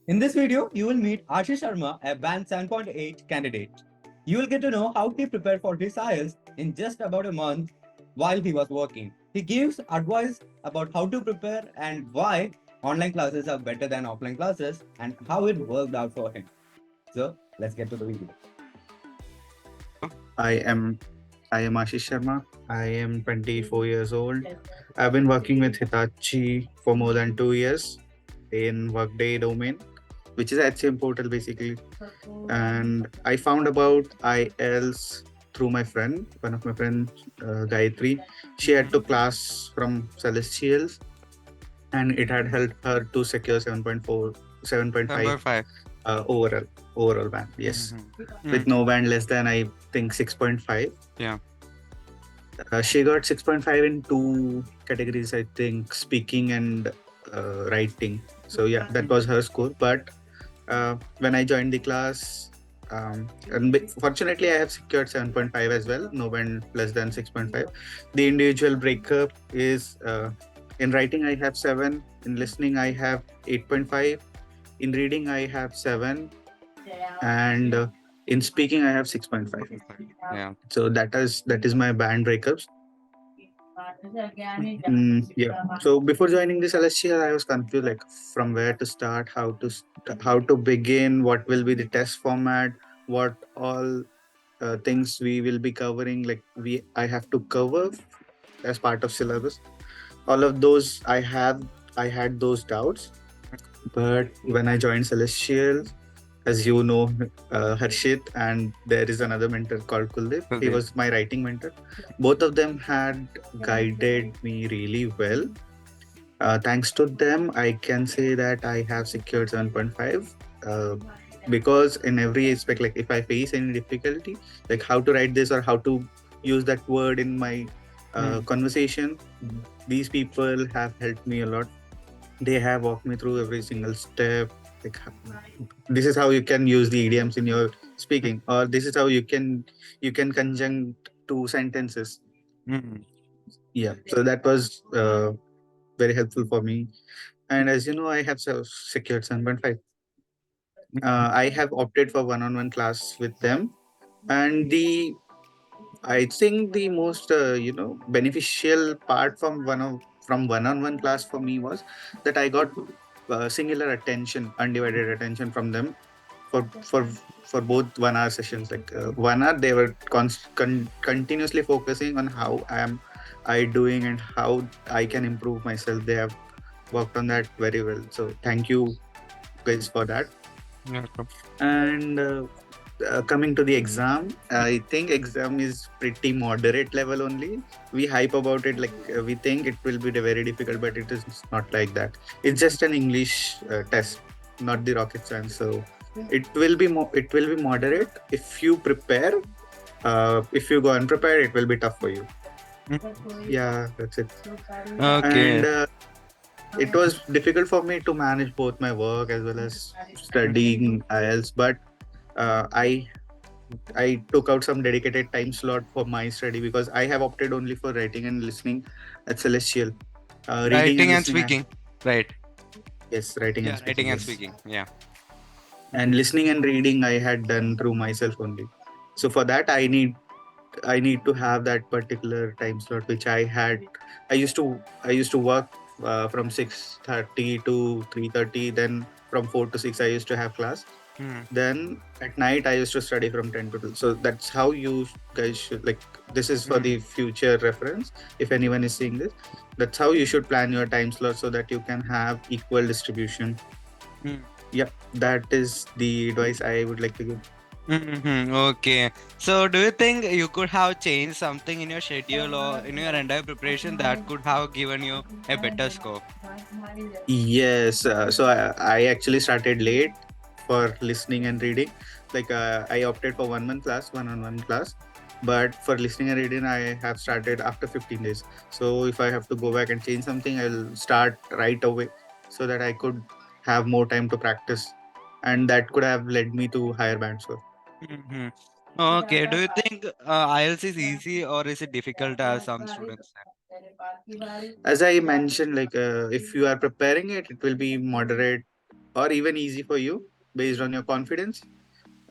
In this video, you will meet Ashish Sharma, a Band 7.8 candidate. You will get to know how he prepared for his IELTS in just about a month while he was working. He gives advice about how to prepare and why online classes are better than offline classes and how it worked out for him. So, let's get to the video. I am I am Ashish Sharma. I am 24 years old. I've been working with Hitachi for more than 2 years in Workday domain, which is HCM portal basically. And I found about IELTS through my friend, one of my friends, Gayatri. She had to class from Celestials, and it had helped her to secure 7.4, 7.5 5. overall band. Yes, Mhm. with no band less than I think 6.5. Yeah. She got 6.5 in two categories, I think, speaking and writing. So yeah, that was her score. But when I joined the class, fortunately, I have secured 7.5 as well, no band less than 6.5. The individual breakup is in writing, I have 7, in listening, I have 8.5, in reading, I have 7, and in speaking, I have 6.5. Yeah. So that is my band breakups. Yeah. So before joining this LSCR, I was confused, like from where to start, how to begin, what will be the test format, what all things we will be covering. Like I have to cover as part of syllabus. All of those I had those doubts, but when I joined Celestial, as you know, Harshit, and there is another mentor called Kuldeep. He Kuldeep. was my writing mentor. Both of them had guided me really well. Thanks to them, I can say that I have secured 7.5. Because in every aspect, like if I face any difficulty, like how to write this or how to use that word in my conversation, these people have helped me a lot. They have walked me through every single step. Like this is how you can use the idioms in your speaking, or this is how you can conjunct two sentences. Mhm. Yeah, so that was very helpful for me. And as you know, I have secured 7.5. I have opted for one-on-one class with them, and I think the most beneficial part from one-on-one class for me was that I got singular attention, undivided attention from them for for for both 1 hour sessions. Like 1 hour, they were continuously focusing on how I doing and how I can improve myself. They have worked on that very well. So thank you guys for that. Welcome. And coming to the exam, I think exam is pretty moderate level only. We hype about it like we think it will be very difficult, but it is not like that. It's just an English test, not the rocket science. So it will be moderate if you prepare. If you go unprepared, it will be tough for you. Yeah, that's it. And Okay. it was difficult for me to manage both my work as well as studying IELTS, but I took out some dedicated time slot for my study because I have opted only for writing and listening at Celestial. Reading and Writing and listening, speaking. Right. yes, writing and Yeah, speaking, writing and yes. speaking. Yeah. And listening and reading I had done through myself only. So for that, I need to have that particular time slot which I had. I used to work from 6:30 to 3:30. Then from 4 to 6, I used to have class. Hmm. Then at night, I used to study from 10 to 12. So that's how you guys should, like, this is for Hmm. the future reference. If anyone is seeing this, that's how you should plan your time slot so that you can have equal distribution. Hmm. Yep, that is the advice I would like to give. Okay. So, do you think you could have changed something in your schedule or in your entire preparation that could have given you a better score? Yes, so I actually started late for listening and reading. Like I opted for 1 month class, one-on-one class. But for listening and reading, I have started after 15 days. So if I have to go back and change something, I'll start right away so that I could have more time to practice. And that could have led me to higher band score. Hmm. Okay. Do you think IELTS is easy or is it difficult as some students As I mentioned, like if you are preparing it, it will be moderate. or even easy for you based on your confidence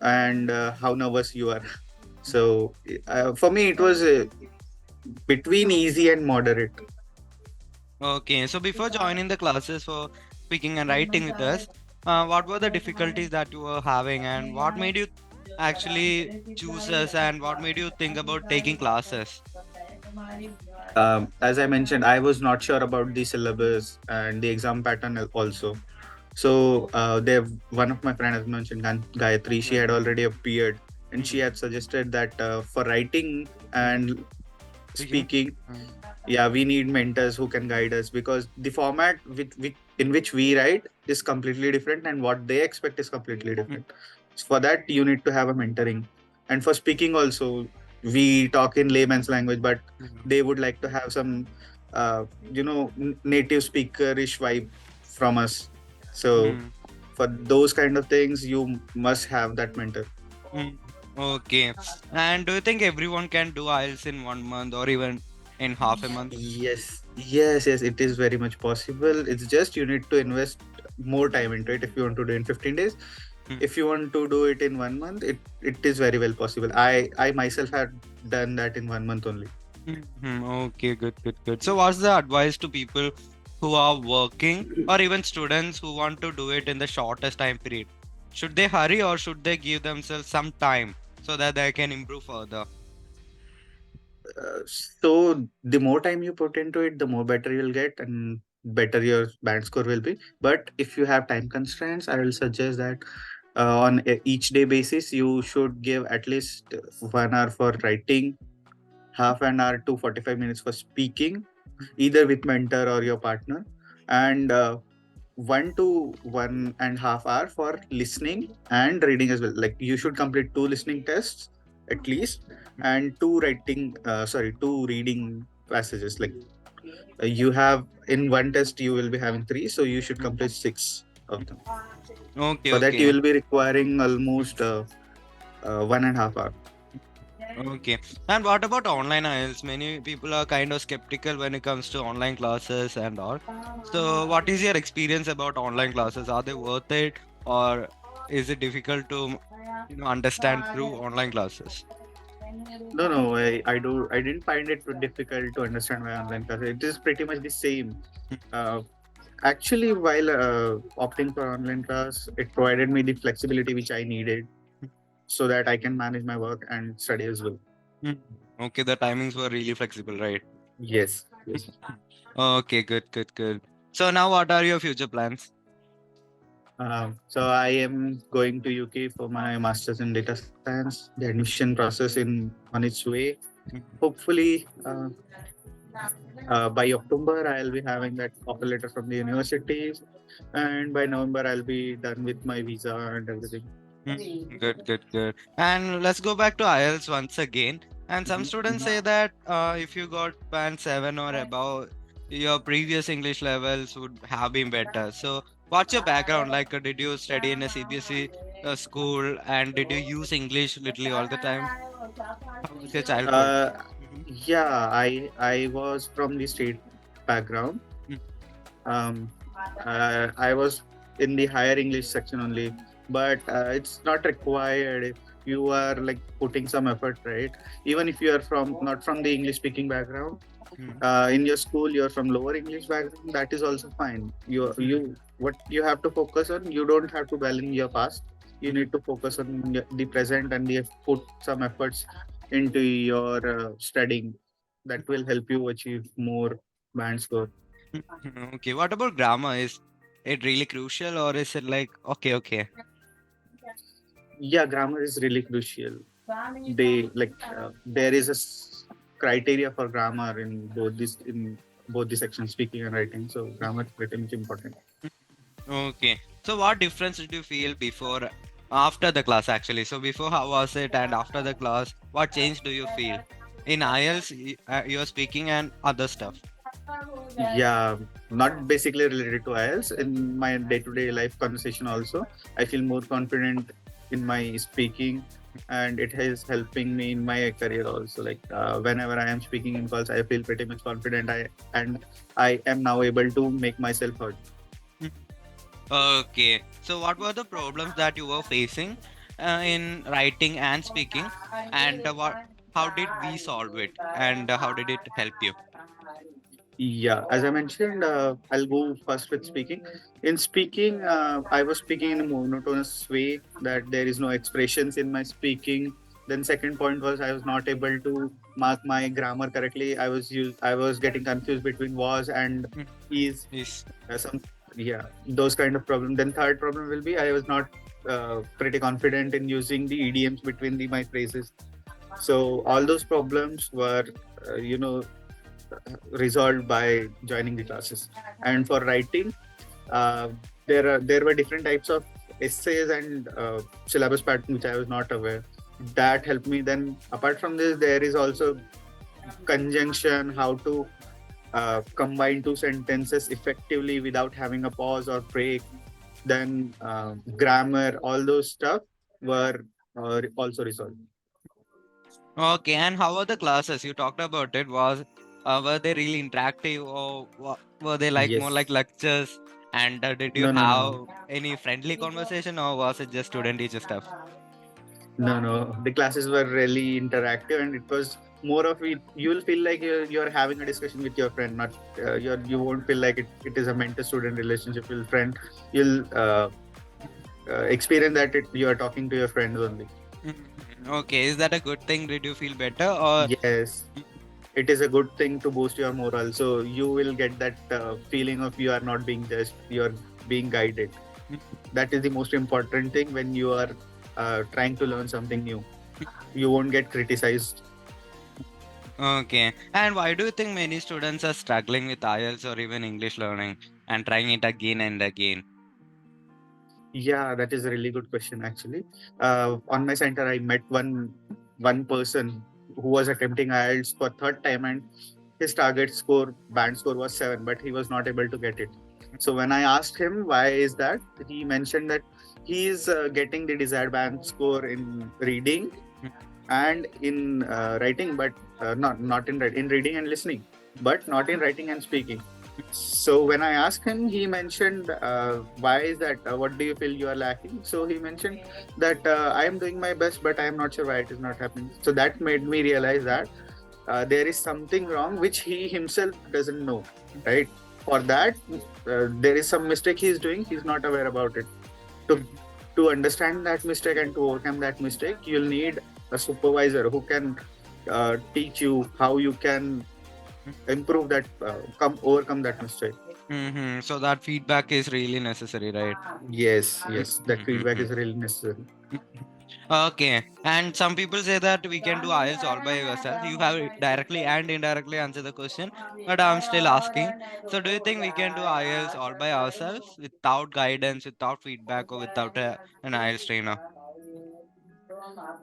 and how nervous you are. So for me, it was between easy and moderate. Okay, so before joining the classes for speaking and writing with us, what were the difficulties that you were having, and what made you actually choose us, and what made you think about taking classes? As I mentioned, I was not sure about the syllabus and the exam pattern also. So there, one of my friend has mentioned Gayatri. She had already appeared, and she had suggested that for writing and Speaking. speaking, Mm, yeah, we need mentors who can guide us, because the format in which we write is completely different, and what they expect is completely mm, different. So for that, you need to have a mentoring. And for speaking also, we talk in layman's language, but mm, they would like to have some native speakerish vibe from us. So mm, for those kind of things, you must have that mentor. mm. Okay. And do you think everyone can do IELTS in 1 month or even in half a month? Yes, it is very much possible. It's just you need to invest more time into it if you want to do it in 15 days. Mm, If you want to do it in 1 month, it is very well possible. I myself had done that in 1 month only. Okay, good, good, good. So, what's the advice to people who are working or even students who want to do it in the shortest time period? Should they hurry or should they give themselves some time so that they can improve further? So the more time you put into it, the more better you'll get, and better your band score will be. But if you have time constraints, I will suggest that on each day basis, you should give at least 1 hour for writing, half an hour to 45 minutes for speaking, either with mentor or your partner, and 1 to 1.5 hour for listening and reading as well. Like you should complete two listening tests at least, and two reading passages. Like you have in one test, you will be having three, so you should complete six of them. Okay, For that, you okay. will be requiring almost 1.5 hour. Okay. And what about online IELTS? Many people are kind of skeptical when it comes to online classes and all. So, what is your experience about online classes? Are they worth it, or is it difficult to, understand through online classes? No, I didn't find it too difficult to understand my online class. It is pretty much the same. Uh, Actually, while opting for online class, it provided me the flexibility which I needed so that I can manage my work and study as well. Mm. Okay, the timings were really flexible, right? Yes. Okay, good, good, good. So now what are your future plans? So I am going to UK for my master's in data science. The admission process in on its way. Mhm. Hopefully, by October I'll be having that offer letter from the universities, and by November I'll be done with my visa and everything. Good, good, good. And let's go back to IELTS once again. And some students say that if you got band 7 or above, your previous English levels would have been better. So, what's your background? Like, did you study in a CBSE school and did you use English literally all the time? How was your childhood? Uh, Mhm. yeah, I was from the state background. Mm, Um, I was in the higher English section only, but it's not required if you are like putting some effort, right? Even if you are from not from the English speaking background, mm, in your school you're from lower English background, that is also fine. You what you have to focus on, you don't have to dwell in your past. You need to focus on the present, and you put some efforts into your studying. That will help you achieve more band score. Okay, what about grammar? Is it really crucial or is it like, okay, okay? Yeah, grammar is really crucial. There is criteria for grammar in both the sections, speaking and writing. So grammar is pretty much important. Okay. So what difference did you feel before, after the class actually? So before how was it and after the class, what change do you feel? In IELTS, you're speaking and other stuff. Yeah, not basically related to IELTS. In my day-to-day life conversation also, I feel more confident in my speaking, and it is helping me in my career also. Like whenever I am speaking in calls, I feel pretty much confident. I am now able to make myself heard. Okay. So, what were the problems that you were facing in writing and speaking, and how did we solve it, and how did it help you? Yeah, as I mentioned, I'll go first with speaking. In speaking, I was speaking in a monotonous way that there is no expressions in my speaking. Then second point was I was not able to mark my grammar correctly. I was getting confused between was and Mm. is. Yes. Some yeah, those kind of problem. Then third problem will be I was not pretty confident in using the idioms between my phrases. So all those problems were resolved by joining the classes. And for writing, uh, there were different types of essays and syllabus pattern which I was not aware. That helped me. Then apart from this, there is also conjunction, how to combine two sentences effectively without having a pause or break. Then grammar, all those stuff were also resolved. Okay, and how were the classes? You talked about it. Were they really interactive, or were they like more like Yes. lectures? And did you No, no, no. have any friendly conversation, or was it just student teacher stuff? No, no. The classes were really interactive, and it was more of it. You'll feel like you're having a discussion with your friend, not you won't feel like it is a mentor-student relationship with friend. You'll experience that you are talking to your friends only. Mhm. Okay, is that a good thing? Did you feel better, or Yes, it is a good thing to boost your morale. So you will get that feeling of you are not being judged, you are being guided. That is the most important thing when you are trying to learn something new. You won't get criticized. okay? And why do you think many students are struggling with IELTS or even English learning and trying it again and again? Yeah, that is a really good question actually. On my center, I met one person who was attempting IELTS for third time, and his target score, band score was 7, but he was not able to get it. So when I asked him why is that, he mentioned that he is getting the desired band score in reading and in writing, but not in reading and listening, but not in writing and speaking. So when I asked him, he mentioned, "Why is that? What do you feel you are lacking?" So he mentioned that I am doing my best, but I am not sure why it is not happening. So that made me realize that there is something wrong which he himself doesn't know. Right? For that, there is some mistake he is doing. He's not aware about it. To to understand that mistake and to overcome that mistake, you'll need a supervisor who can teach you how you can improve that, overcome that mistake. So that feedback is really necessary, right? Yes, yes, that feedback Mhm. is really necessary. Okay, and some people say that we can do IELTS all by yourself. You have directly and indirectly answered the question, but I'm still asking. So, do you think we can do IELTS all by ourselves without guidance, without feedback, or without an IELTS trainer?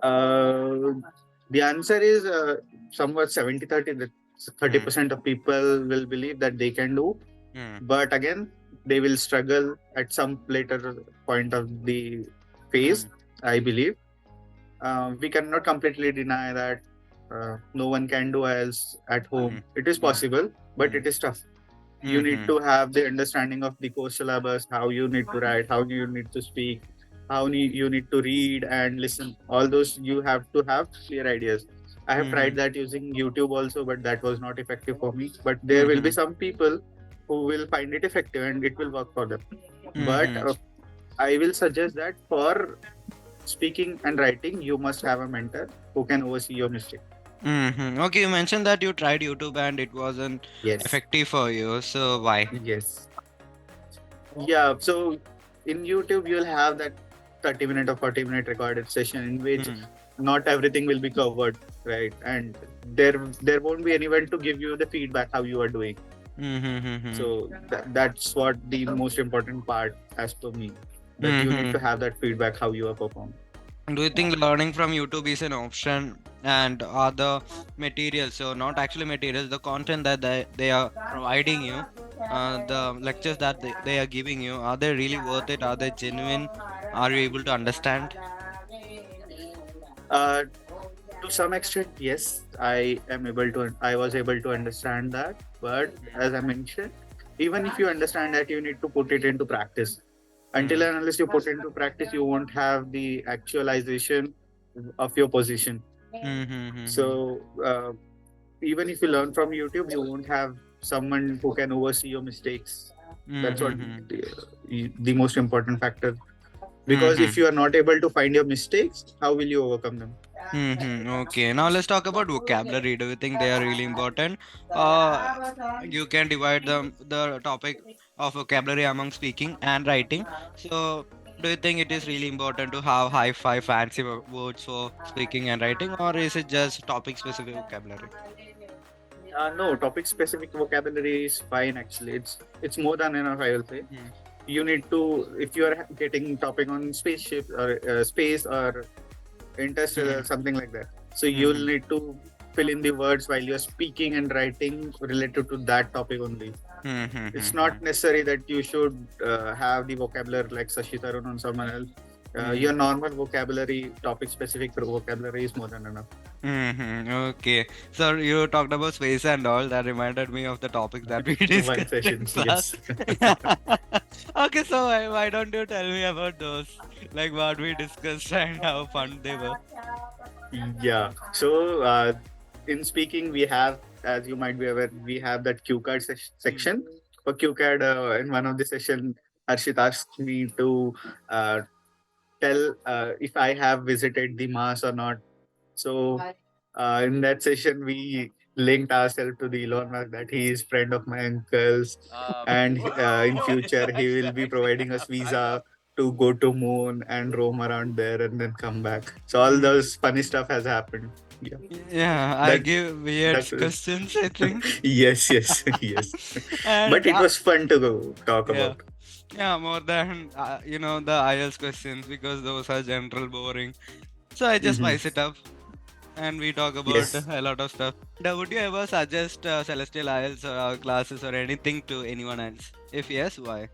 Uh, the answer is somewhat 70-30. That Hmm. 30% of people will believe that they can do, Hmm. but again, they will struggle at some later point of the phase, Hmm. I believe. We cannot completely deny that no one can do as at Hmm. home. It is Hmm. possible, but Hmm. it is tough. You need Hmm. to have the understanding of the course syllabus, how you need to write, how you need to speak, you need to read and listen. All those you have to have clear ideas. I have Hmm. tried that using YouTube also, but that was not effective for me. But there will be Hmm. some people who will find it effective and it will work for them. But Hmm. I will suggest that for speaking and writing, you must have a mentor who can oversee your mistake. Okay, you mentioned that you tried YouTube and it wasn't Yes. effective for you. So, why? Yes. Yeah. So in YouTube, you'll have that 30-minute or 40-minute recorded session in which Hmm. not everything will be covered, right? And there won't be anyone to give you the feedback how you are doing. Hmm. So that's what the most important part as per me, that you need to Hmm. have that feedback how you are performing. Do you think learning from YouTube is an option, and other materials, so not actually materials, the content that they are providing you, the lectures that they are giving you, are they really worth it? Are they genuine? Are you able to understand? Uh, to some extent, yes, I was able to understand that. But as I mentioned, even if you understand that, you need to put it into practice. Until Mm. and unless you put into practice, you won't have the actualization of your position. Mm-hmm. So even if you learn from YouTube, you won't have someone who can oversee your mistakes. That's what Mm-hmm. the most important factor. Because if Mm-hmm. you are not able to find your mistakes, how will you overcome them? Okay, now let's talk about vocabulary. Do you think they are really important? Uh, you can divide the topic of vocabulary among speaking and writing. So, do you think it is really important to have high five fancy words for speaking and writing, or is it just topic specific vocabulary? No, topic specific vocabulary is fine actually. It's more than enough, I will say. Mm, You need to, if you are getting topic on spaceship or space or interstellar, mm, something like that. So you'll mm, need to fill in the words while you're speaking and writing related to that topic only. mm, It's mm, not necessary that you should have the vocabulary like Sashi Tarun or someone else. mm, Your normal vocabulary, topic specific vocabulary is more than enough. Okay, so you talked about space and all. That reminded me of the topics that we One discussed in session, class. yes. Okay, so why don't you tell me about those? Like what we discussed and how fun they were. Yeah. So in speaking, we have, as you might be aware, we have that cue card Mm, section. For cue card, in one of the session, Harshit asked me to uh, tell if I have visited the Mars or not. So in that session, we linked ourselves to the Elon Musk that he is friend of my uncle's, and in future he will be providing us visa to go to moon and roam around there and then come back. So all mm. those funny stuff has happened. Yeah, Yeah, I that give weird that was questions, I think. yes, yes, yes. But And it was fun to go talk yeah, about. yeah, more than the IELTS questions because those are general boring. So I just Hmm. spice it up and we talk about Yes. a lot of stuff. And, would you ever suggest Celestial IELTS classes or anything to anyone else? If yes, why?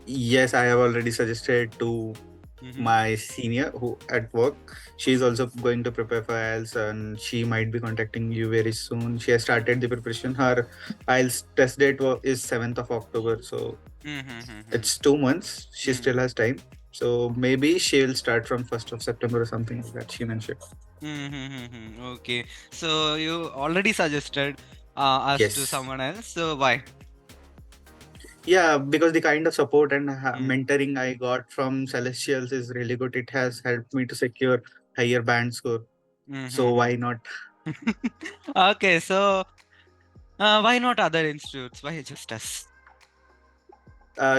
Yes, I have already suggested to Mm-hmm. my senior who at work. She's also going to prepare for IELTS and she might be contacting you very soon. She has started the preparation. Her IELTS test date is 7th of October. So Mm-hmm. it's 2 months. She Mm-hmm. still has time. So maybe she will start from 1st of September or something like that. She mentioned. Okay, so you already suggested us to Yes. someone else. So why? Yeah, because the kind of support and Mm-hmm. mentoring I got from Celestials is really good. It has helped me to secure higher band score. So why not? Okay, so why not other institutes? Why just us?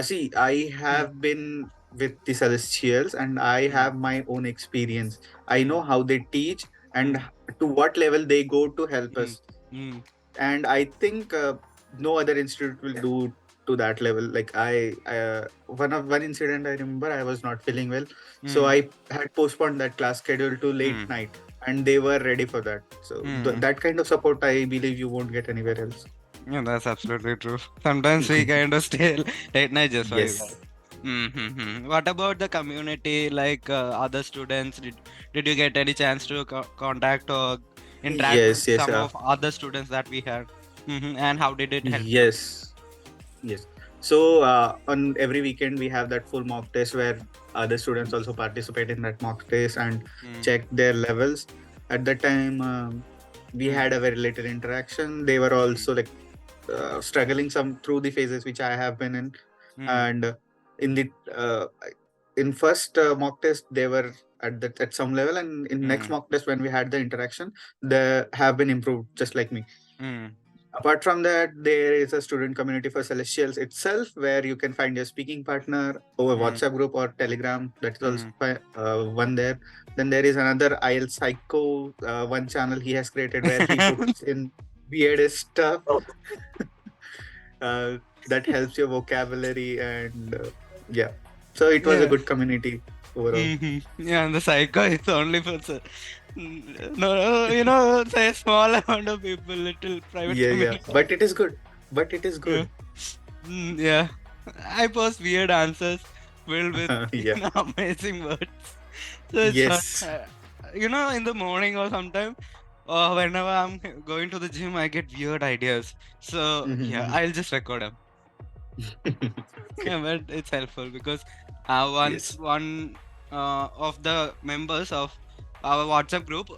See, I Mm, have been with the Celestials and I mm, have my own experience. I know mm, how they teach and mm, to what level they go to help mm, us. mm, And I think no other institute will do to that level. Like one incident I remember, I was not feeling well, so mm, I had postponed that class schedule to late mm, night, and they were ready for that. So mm. that kind of support, I believe, you won't get anywhere else. Yeah, that's absolutely true. Sometimes we kind of stay late night just for you Yes. guys. What about the community, like other students? Did you get any chance to contact or interact with Yes, yes, some of other students that we had? And how did it help you? yes, yes. So on every weekend we have that full mock test where other students also participate in that mock test and Mm, check their levels. At that time, we mm, had a very little interaction. They were mm, also like struggling some through the phases which I have been in, mm, and in the in first mock test they were at some level, and in next mm, mock test when we had the interaction, they have been improved just like me. mm, Apart from that, there is a student community for Celestials itself where you can find your speaking partner over mm, WhatsApp group or Telegram. That is also mm. one there. Then there is another IELTS Psycho one channel he has created where he puts in weirdest stuff uh, that helps your vocabulary and yeah. So it was a Yeah. good community overall. Yeah, and the psycho is only for no, say small amount of people, little private Yeah, yeah. community. But it is good. But it is Yeah. good. Yeah. I post weird answers filled with Yeah. amazing words. So it's fun. Yes. In the morning or sometime, whenever I'm going to the gym, I get weird ideas. So yeah, Mhm. I'll just record them. Okay. Yeah, but it's helpful because once Yes. one of the members of our WhatsApp group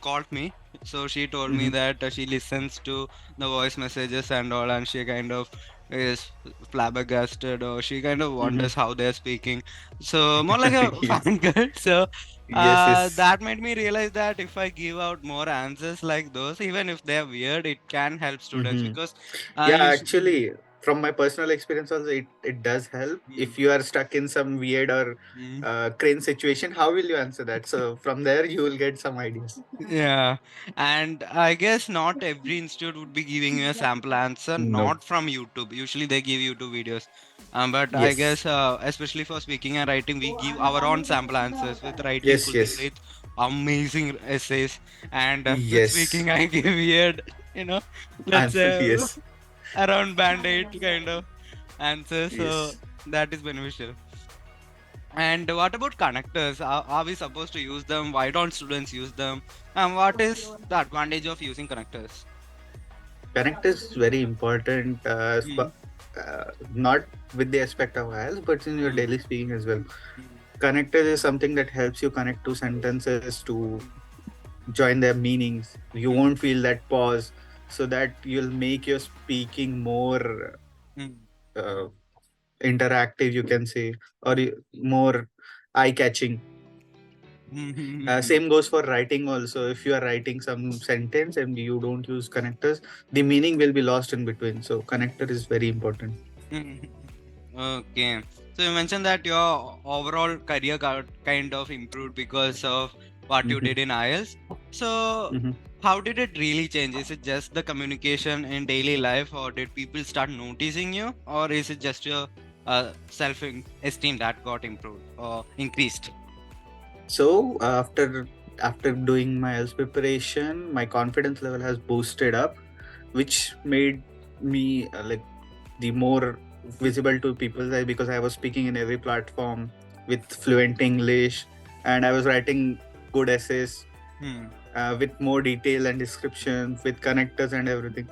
called me. So she told me Hmm. that she listens to the voice messages and all, and she kind of is flabbergasted, or she kind of Hmm. wonders how they're speaking. So more like a Yes. fan girl. So Yes. Yes. that made me realize that if I give out more answers like those, even if they're weird, it can help students Hmm. because Yeah, you should. actually, from my personal experience also, it does help. Mm, If you are stuck in some weird or mm. crane situation, how will you answer that? So from there, you will get some ideas. Yeah, and I guess not every institute would be giving you a sample answer, No. not from YouTube. Usually they give YouTube videos. But I Yes. guess, especially for speaking and writing, we give our own sample answers. With writing, Yes. Kuldeep Yes. writes amazing essays, and with Yes. speaking, I give weird, let's Answer. say Yes. around band-aid kind of answers. So Yes. that is beneficial. And what about connectors? Are we supposed to use them? Why don't students use them? And what is the advantage of using connectors? Connect is very important, Mm, not with the aspect of IELTS, but in your mm, daily speaking as well. mm, Connectors is something that helps you connect two sentences to mm, join their meanings. You mm, won't feel that pause, so that you'll make your speaking more mm, uh, interactive, you can say, or more eye catching. mm, mm, Same goes for writing also. If you are writing some sentence and you don't use connectors, the meaning will be lost in between. So connector is very important. mm. Okay. So you mentioned that your overall career kind of improved because of what you Hmm. did in IELTS. So Hmm. how did it really change? Is it just the communication in daily life, or did people start noticing you, or is it just your self-esteem that got improved or increased? So after doing my IELTS preparation, my confidence level has boosted up, which made me the more visible to people because I was speaking in every platform with fluent English, and I was writing good essays Hmm. with more detail and description with connectors and everything.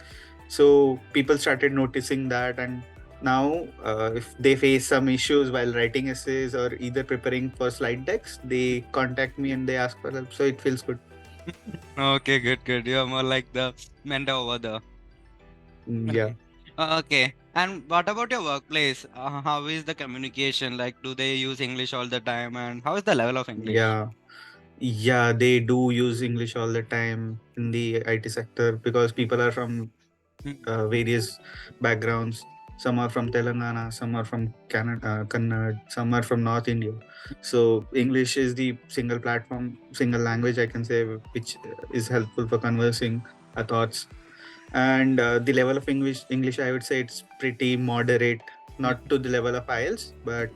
So people started noticing that, and now if they face some issues while writing essays or either preparing for slide decks, they contact me and they ask for help. So it feels good. Okay, good, good. You're more like the mentor over there. Yeah. Okay. Okay. And what about your workplace? How is the communication? Like, do they use English all the time? And how is the level of English? Yeah. Yeah, they do use English all the time in the IT sector because people are from Hmm, various backgrounds. Some are from Telangana, some are from Canada, Kannada, some are from North India. So English is the single platform, single language I can say, which is helpful for conversing our thoughts. And the level of English, I would say it's pretty moderate, not to the level of IELTS, but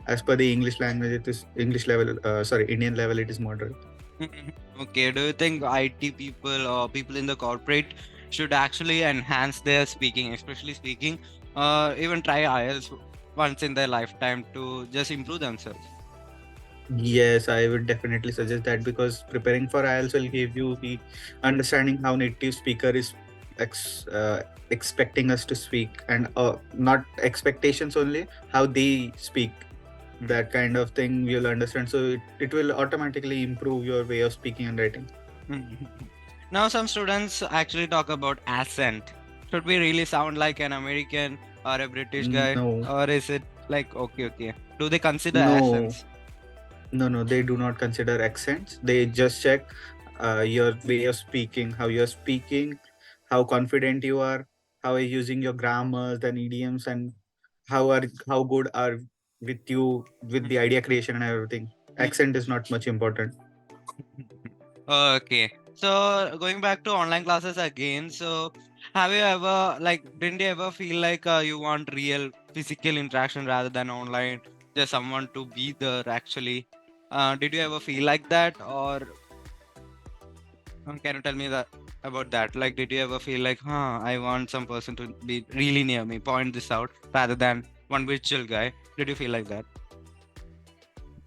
as per the English language, it is English level. Sorry, Indian level, it is moderate. Okay, do you think IT people or people in the corporate should actually enhance their speaking, especially speaking, even try IELTS once in their lifetime to just improve themselves? Yes, I would definitely suggest that because preparing for IELTS will give you the understanding how native speaker is expecting us to speak, and not expectations only, how they speak. That kind of thing you'll understand. So it will automatically improve your way of speaking and writing. Now, some students actually talk about accent. Should we really sound like an American or a British guy, No, or is it like okay, okay? Do they consider no, accents? no, they do not consider accents. They just check your way of speaking, how you're speaking, how confident you are, how are you using your grammars and idioms, and how good are with you with the idea creation and everything. Accent is not much important. Okay. So going back to online classes again, so have you ever like didn't you ever feel like you want real physical interaction rather than online, just someone to be there actually? Did you ever feel like that, or can you tell me that about that? Like, did you ever feel like, huh, I want some person to be really near me, point this out, rather than one virtual guy? Did you feel like that?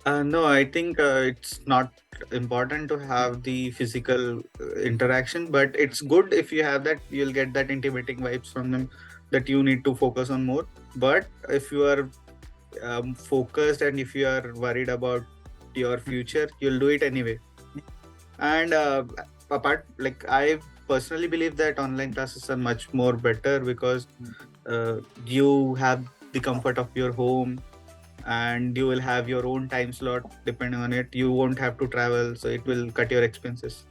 No, I think it's not important to have the physical interaction, but it's good if you have that. You'll get that intimating vibes from them that you need to focus on more. But if you are focused and if you are worried about your future, you'll do it anyway. And apart, like, I personally believe that online classes are much more better because you have the comfort of your home, and you will have your own time slot depending on it. You won't have to travel, so it will cut your expenses.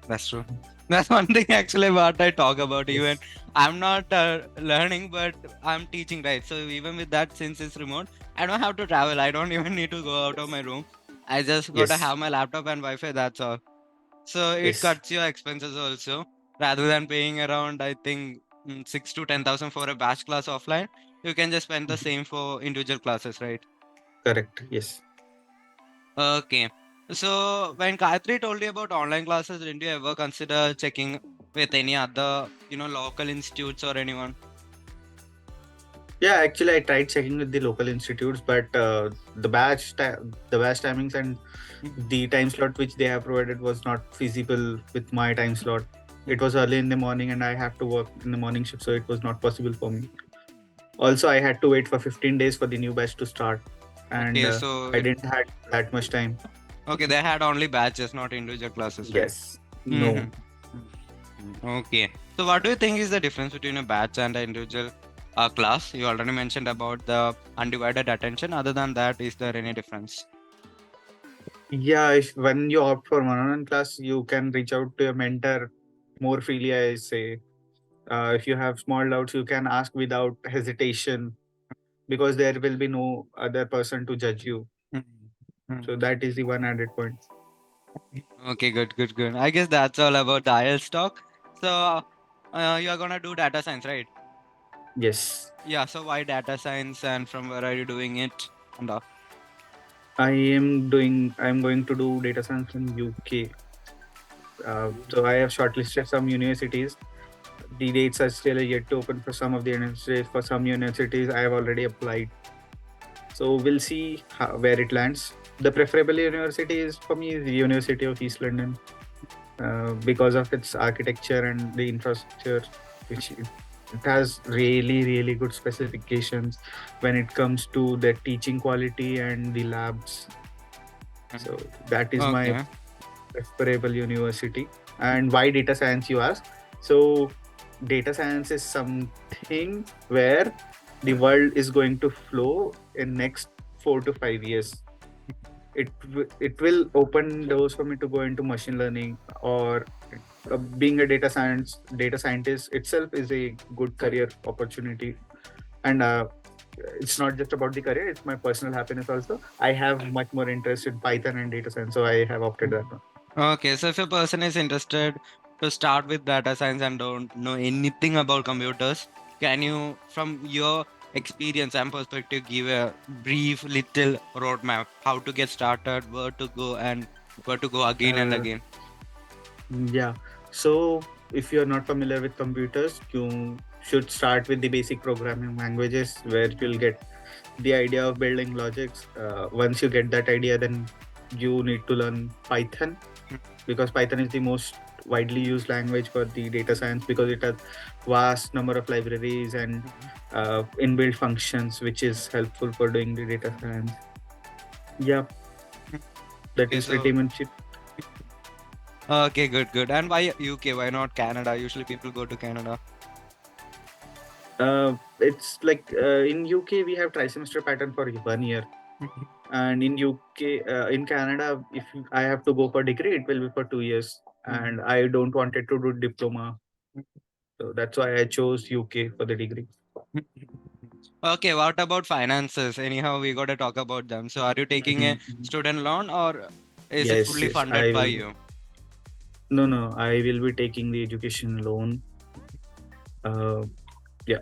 That's true. That's one thing actually what I talk about. Even Yes. I'm not learning, but I'm teaching, right? So even with that, since it's remote, I don't have to travel. I don't even need to go out of my room. I just gotta Yes. have my laptop and Wi-Fi. That's all. So it Yes. cuts your expenses also, rather than paying around, I think, 6 to 10,000 for a batch class offline. You can just spend the Mhm. same for individual classes, right? Correct. Yes. Okay. So when Gayatri told you about online classes, didn't you ever consider checking with any other, local institutes or anyone? Yeah, actually, I tried checking with the local institutes, but the batch timings and Mhm, the time slot which they have provided was not feasible with my time slot. It mhm. was early in the morning, and I have to work in the morning shift, so it was not possible for me. Also, I had to wait for 15 days for the new batch to start, and Okay, so I didn't had that much time. okay, they had only batches, not individual classes, right? Yes. No. Mhm. Okay. So what do you think is the difference between a batch and an individual class? You already mentioned about the undivided attention. Other than that, is there any difference? Yeah, if when you opt for one-on-one class, you can reach out to your mentor more freely, I say. If you have small doubts, you can ask without hesitation because there will be no other person to judge you. Mhm. Mhm. So that is the one added point. Okay, good, good, good. I guess that's all about the IELTS talk. So, you are gonna do data science, right? Yes, Yeah. So why data science, and from where are you doing it? And I'm going to do data science in UK. So I have shortlisted some universities. The dates are still yet to open for some of the universities. For some universities, I have already applied. So we'll see where it lands. The preferable university is for me is the University of East London because of its architecture and the infrastructure, which it has really good specifications when it comes to the teaching quality and the labs. So that is my okay. preferable university. And why data science, you ask? So data science is something where the world is going to flow in next 4 to 5 years. It will open doors for me to go into machine learning, or being a data scientist itself is a good career opportunity. And it's not just about the career, it's my personal happiness also. I have much more interest in Python and data science, so I have opted that one. Okay. So if a person is interested to start with data science and don't know anything about computers, can you, from your experience and perspective, give a brief little roadmap how to get started, where to go, and where to go again and uh, again? yeah, so if you're not familiar with computers, you should start with the basic programming languages where you'll get the idea of building logics. Once you get that idea, then you need to learn Python, because Python is the most widely used language for the data science because it has vast number of libraries and inbuilt functions, which is helpful for doing the data science. Yeah, that Okay. is pretty So much it. okay, good, good. And why UK? Why not Canada? Usually people go to Canada. It's like in UK we have trimester pattern for 1 year, and in UK, in Canada, if I have to go for degree, it will be for 2 years, and I don't wanted to do diploma, so that's why I chose UK for the degree. Okay, what about finances? Anyhow, we got to talk about them. So, are you taking a Mhm. student loan, or is it Yes, fully yes, funded I by will. you? No, no, I will be taking the education loan. Uh, yeah,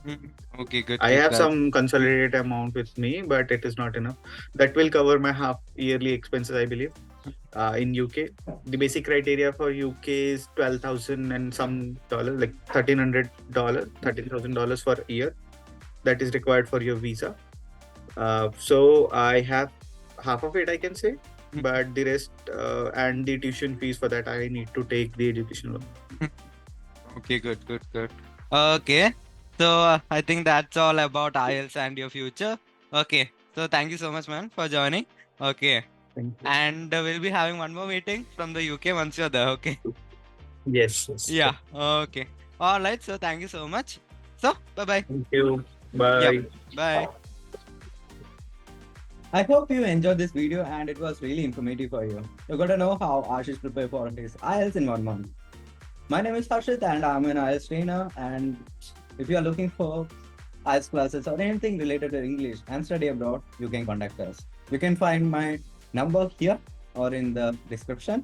Mhm. Okay, good, I good. have That's some consolidated amount with me, but it is not enough. That will cover my half yearly expenses, I believe. In UK, the basic criteria for UK is 12,000 and some dollar, like $1,300, $13,000 for a year. That is required for your visa. So I have half of it, I can say, but the rest and the tuition fees for that, I need to take the education loan. okay, good, good, good. Okay. So I think that's all about IELTS and your future. Okay. So thank you so much, man, for joining. Okay. Thank you. And we'll be having one more meeting from the UK once you're there. Okay. Yes, yes. Yeah. Okay. All right. So thank you so much. So bye bye. Thank you. Yep. Bye. Bye. I hope you enjoyed this video and it was really informative for you. You got to know how Ashish prepared for his IELTS in 1 month. My name is Harshit and I'm an IELTS trainer. And if you are looking for IELTS classes or anything related to English and study abroad, you can contact us. You can find my number here or in the description.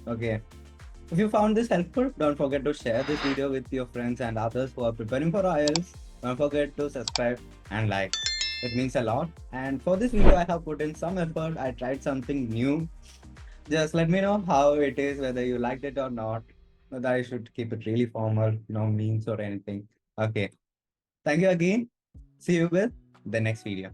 Okay. If you found this helpful, don't forget to share this video with your friends and others who are preparing for IELTS. Don't forget to subscribe and like. It means a lot. And for this video, I have put in some effort. I tried something new. Just let me know how it is, whether you liked it or not. Whether I should keep it really formal, no memes or anything. Okay. Thank you again. See you with the next video.